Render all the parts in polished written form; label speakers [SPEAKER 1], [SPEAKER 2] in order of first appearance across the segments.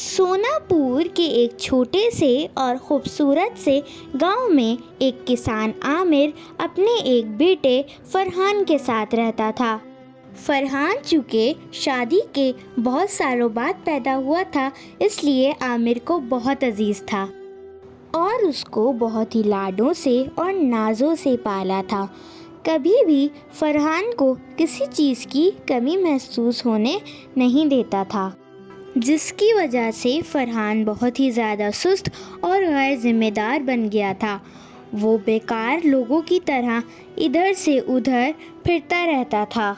[SPEAKER 1] سونا پور کے ایک چھوٹے سے اور خوبصورت سے گاؤں میں ایک کسان عامر اپنے ایک بیٹے فرحان کے ساتھ رہتا تھا۔ فرحان چونکہ شادی کے بہت سالوں بعد پیدا ہوا تھا، اس لیے عامر کو بہت عزیز تھا اور اس کو بہت ہی لاڈوں سے اور نازوں سے پالا تھا۔ کبھی بھی فرحان کو کسی چیز کی کمی محسوس ہونے نہیں دیتا تھا، جس کی وجہ سے فرحان بہت ہی زیادہ سست اور غیر ذمہ دار بن گیا تھا۔ وہ بیکار لوگوں کی طرح ادھر سے ادھر پھرتا رہتا تھا۔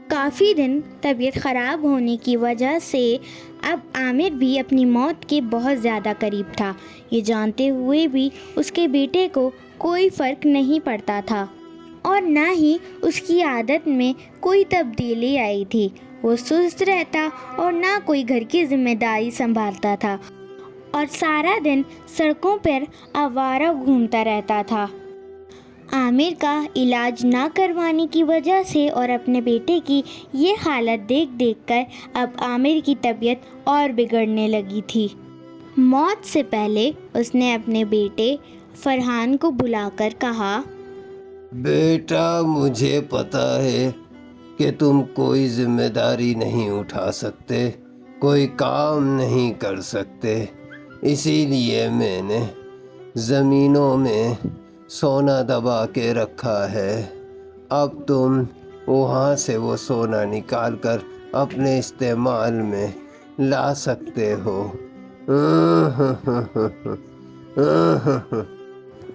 [SPEAKER 1] کافی دن طبیعت خراب ہونے کی وجہ سے اب عامر بھی اپنی موت کے بہت زیادہ قریب تھا۔ یہ جانتے ہوئے بھی اس کے بیٹے کو کوئی فرق نہیں پڑتا تھا اور نہ ہی اس کی عادت میں کوئی تبدیلی آئی تھی۔ وہ سست رہتا اور نہ کوئی گھر کی ذمہ داری سنبھالتا تھا اور سارا دن سڑکوں پر آوارہ گھومتا رہتا تھا۔ عامر کا علاج نہ کروانے کی وجہ سے اور اپنے بیٹے کی یہ حالت دیکھ کر اب عامر کی طبیعت اور بگڑنے لگی تھی۔ موت سے پہلے اس نے اپنے بیٹے فرحان کو بلا کر کہا،
[SPEAKER 2] بیٹا، مجھے پتا ہے کہ تم کوئی ذمہ داری نہیں اٹھا سکتے، کوئی کام نہیں کر سکتے، اسی لیے میں نے زمینوں میں سونا دبا کے رکھا ہے۔ اب تم وہاں سے وہ سونا نکال کر اپنے استعمال میں لا سکتے ہو۔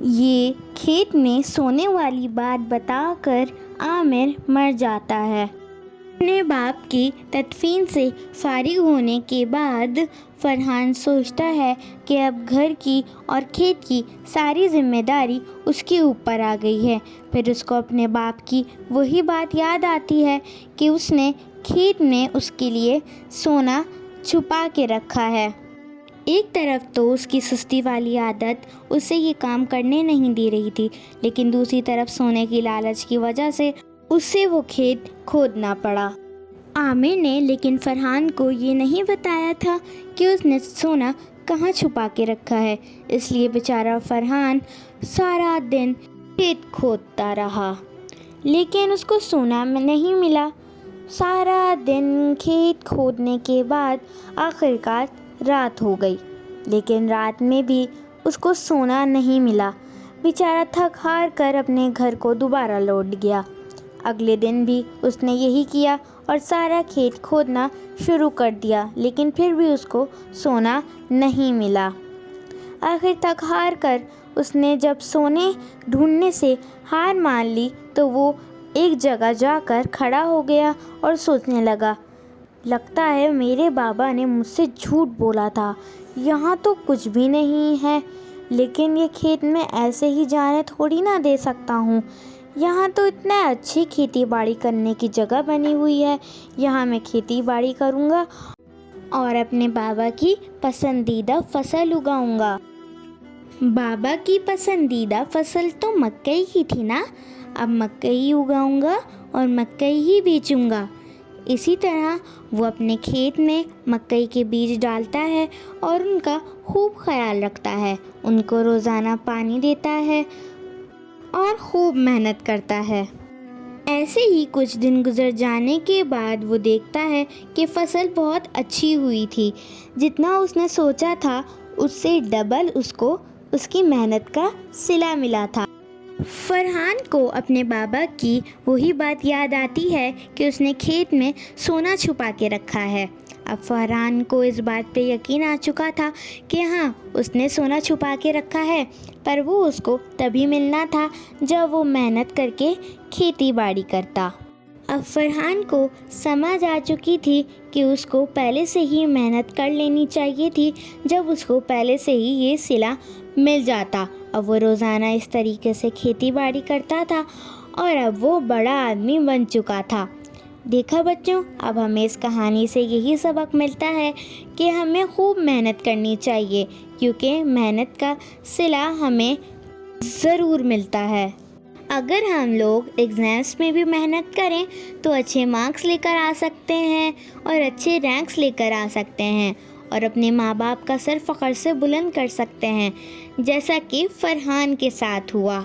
[SPEAKER 1] یہ کھیت میں سونے والی بات بتا کر عامر مر جاتا ہے۔ اپنے باپ کی تدفین سے فارغ ہونے کے بعد فرحان سوچتا ہے کہ اب گھر کی اور کھیت کی ساری ذمہ داری اس کے اوپر آ گئی ہے۔ پھر اس کو اپنے باپ کی وہی بات یاد آتی ہے کہ اس نے کھیت میں اس کے لیے سونا چھپا کے رکھا ہے۔ ایک طرف تو اس کی سستی والی عادت اسے یہ کام کرنے نہیں دے رہی تھی، لیکن دوسری طرف سونے کی لالچ کی وجہ سے اسے وہ کھیت کھودنا پڑا۔ عامر نے لیکن فرحان کو یہ نہیں بتایا تھا کہ اس نے سونا کہاں چھپا کے رکھا ہے، اس لیے بیچارہ فرحان سارا دن کھیت کھودتا رہا، لیکن اس کو سونا نہیں ملا۔ سارا دن کھیت کھودنے کے بعد آخرکار رات ہو گئی، لیکن رات میں بھی اس کو سونا نہیں ملا۔ بیچارہ تھک ہار کر اپنے گھر کو دوبارہ لوٹ گیا۔ اگلے دن بھی اس نے یہی کیا اور سارا کھیت کھودنا شروع کر دیا، لیکن پھر بھی اس کو سونا نہیں ملا۔ آخر تک ہار کر اس نے جب سونے ڈھونڈنے سے ہار مان لی تو وہ ایک جگہ جا کر کھڑا ہو گیا اور سوچنے لگا، لگتا ہے میرے بابا نے مجھ سے جھوٹ بولا تھا، یہاں تو کچھ بھی نہیں ہے، لیکن یہ کھیت میں ایسے ہی جانے تھوڑی نہ دے سکتا ہوں۔ یہاں تو اتنا اچھی کھیتی باڑی کرنے کی جگہ بنی ہوئی ہے، یہاں میں کھیتی باڑی کروں گا اور اپنے بابا کی پسندیدہ فصل اگاؤں گا۔ بابا کی پسندیدہ فصل تو مکئی کی تھی نا، اب مکئی اگاؤں گا اور مکئی ہی بیچوں گا۔ اسی طرح وہ اپنے کھیت میں مکئی کے بیج ڈالتا ہے اور ان کا خوب خیال رکھتا ہے، ان کو روزانہ پانی دیتا ہے اور خوب محنت کرتا ہے۔ ایسے ہی کچھ دن گزر جانے کے بعد وہ دیکھتا ہے کہ فصل بہت اچھی ہوئی تھی، جتنا اس نے سوچا تھا اس سے ڈبل اس کو اس کی محنت کا صلہ ملا تھا۔ فرحان کو اپنے بابا کی وہی بات یاد آتی ہے کہ اس نے کھیت میں سونا چھپا کے رکھا ہے۔ اب فرحان کو اس بات پہ یقین آ چکا تھا کہ ہاں اس نے سونا چھپا کے رکھا ہے، پر وہ اس کو تبھی ملنا تھا جب وہ محنت کر کے کھیتی باڑی کرتا۔ اب فرحان کو سمجھ آ چکی تھی کہ اس کو پہلے سے ہی محنت کر لینی چاہیے تھی، جب اس کو پہلے سے ہی یہ صلہ مل جاتا۔ اب وہ روزانہ اس طریقے سے کھیتی باڑی کرتا تھا اور اب وہ بڑا آدمی بن چکا تھا۔ دیکھا بچوں، اب ہمیں اس کہانی سے یہی سبق ملتا ہے کہ ہمیں خوب محنت کرنی چاہیے، کیونکہ محنت کا صلہ ہمیں ضرور ملتا ہے۔ اگر ہم لوگ ایگزامس میں بھی محنت کریں تو اچھے مارکس لے کر آ سکتے ہیں اور اچھے رینکس لے کر آ سکتے ہیں، اور اپنے ماں باپ کا سر فخر سے بلند کر سکتے ہیں، جیسا کہ فرحان کے ساتھ ہوا۔